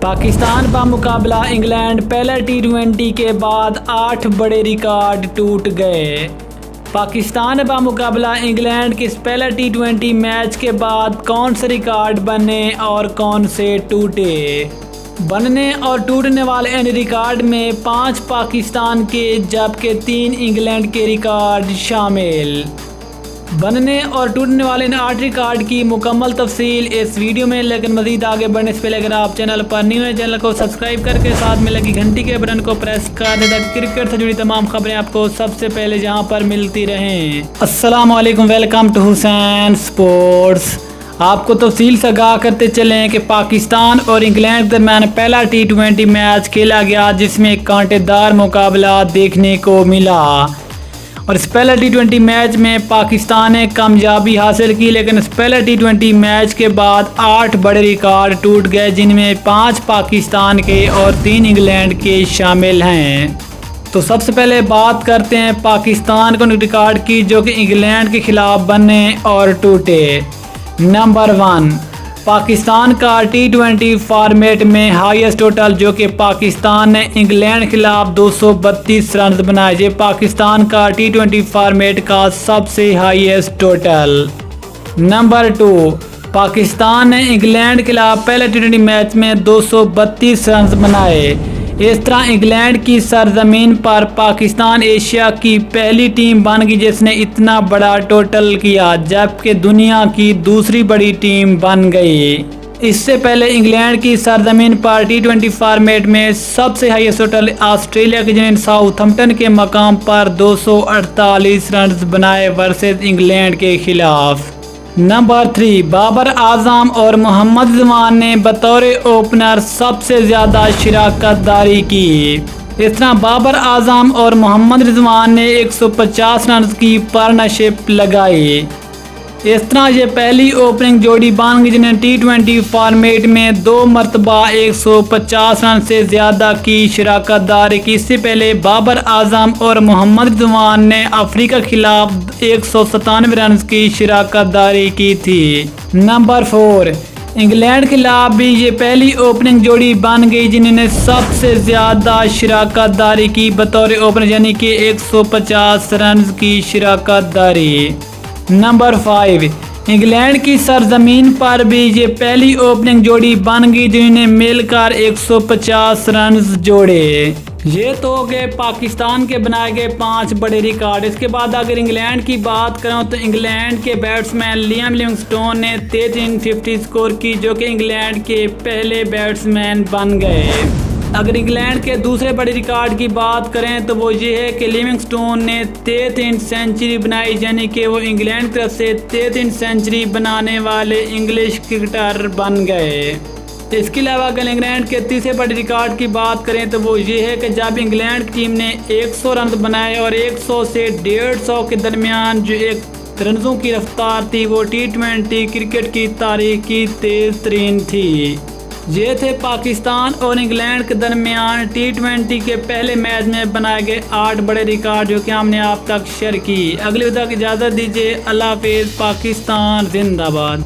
पाकिस्तान का मुकाबला इंग्लैंड पहले T20 के बाद 8 बड़े रिकॉर्ड टूट गए। पाकिस्तान का मुकाबला इंग्लैंड के इस पहले T20 मैच के बाद कौन से रिकॉर्ड बने और कौन से टूटे। बनने और टूटने वाले इन रिकॉर्ड में 5 पाकिस्तान के जबकि 3 इंग्लैंड के रिकॉर्ड शामिल। बनने और टूटने वाले इन 8 रिकॉर्ड की मुकम्मल तफसील इस वीडियो में, लेकिन मज़ीद आगे बढ़ने से पहले अगर आप चैनल पर न्यू हैं, चैनल को सब्सक्राइब करके साथ में लगी घंटी के बटन को प्रेस कर दें ताकि क्रिकेट से जुड़ी तमाम खबरें आपको सबसे पहले जहां पर मिलती रहें। अस्सलाम वालेकुम, वेलकम टू हुसैन स्पोर्ट्स। आपको तफसील से आगाह करते चलें कि पाकिस्तान और इंग्लैंड के दरमियान पहला T20 मैच खेला गया जिसमें एक कांटेदार मुकाबला देखने को मिला और इस पहले T20 मैच में पाकिस्तान ने कामयाबी हासिल की, लेकिन इस पहले T20 मैच के बाद 8 बड़े रिकॉर्ड टूट गए जिनमें 5 पाकिस्तान के और 3 इंग्लैंड के शामिल हैं। तो सबसे पहले बात करते हैं पाकिस्तान के रिकॉर्ड की जो कि इंग्लैंड के खिलाफ बने और टूटे। नंबर 1, पाकिस्तान का T20 फॉर्मेट में हाईएस्ट टोटल जो कि पाकिस्तान ने इंग्लैंड के खिलाफ 232 रन बनाए। ये पाकिस्तान का T20 फॉर्मेट का सबसे हाईएस्ट टोटल। नंबर 2, पाकिस्तान ने इंग्लैंड के खिलाफ पहले T20 मैच में 232 रन बनाए। इस तरह इंग्लैंड की सरजमीन पर पाकिस्तान एशिया की पहली टीम बन गई जिसने इतना बड़ा टोटल किया, जबकि दुनिया की दूसरी बड़ी टीम बन गई। इससे पहले इंग्लैंड की सरजमीन पर T20 फॉर्मेट में सबसे हाईएस्ट टोटल ऑस्ट्रेलिया के जिन्हें साउथहम्पटन के मकाम पर 248 रन बनाए वर्सेस इंग्लैंड के खिलाफ। नंबर 3, बाबर आजम और मोहम्मद रिजवान ने बतौर ओपनर सबसे ज़्यादा शिराकतदारी की। इस तरह बाबर आजम और मोहम्मद रिजवान ने 150 रन की पार्टनरशिप लगाई। इस तरह ये पहली ओपनिंग जोड़ी बन गई जिन्हें T20 फॉर्मेट में 2 मरतबा 150 रन से ज़्यादा की शिराकतदारी की। इससे पहले बाबर आजम और मोहम्मद रिजवान ने अफ्रीका के खिलाफ 197 रन की शिराकतदारी की थी। नंबर 4, इंग्लैंड के खिलाफ भी ये पहली ओपनिंग जोड़ी बन गई जिन्होंने सबसे ज़्यादा शिराकतदारी की बतौर ओपनर, यानी कि 150 रन की शिराकतदारी। नंबर 5, इंग्लैंड की सरजमीन पर भी ये पहली ओपनिंग जोड़ी बन गई जिन्होंने मिलकर 150 रन जोड़े। ये तो हो गए पाकिस्तान के बनाए गए 5 बड़े रिकॉर्ड। इसके बाद अगर इंग्लैंड की बात करें तो इंग्लैंड के बैट्समैन लियाम लिविंगस्टोन ने 350 स्कोर की जो कि इंग्लैंड के पहले बैट्समैन बन गए। अगर इंग्लैंड के दूसरे बड़े रिकॉर्ड की बात करें तो वो ये है कि लिविंगस्टोन ने 33 सेंचुरी बनाई, यानी कि वो इंग्लैंड की तरफ से 33 सेंचुरी बनाने वाले इंग्लिश क्रिकेटर बन गए। इसके अलावा अगर इंग्लैंड के तीसरे बड़े रिकॉर्ड की बात करें तो वो ये है कि जब इंग्लैंड की टीम ने 100 रन बनाए और 100 से 150 के दरमियान जो एक रनों की रफ्तार थी वो T20 क्रिकेट की तारीख की तेज़ तरीन थी। ये थे पाकिस्तान और इंग्लैंड के दरमियान T20 के पहले मैच में बनाए गए 8 बड़े रिकॉर्ड जो कि हमने आप तक शेयर की। अगली वीडियो की इजाज़त दीजिए। अल्लाह हाफिज़। पाकिस्तान जिंदाबाद।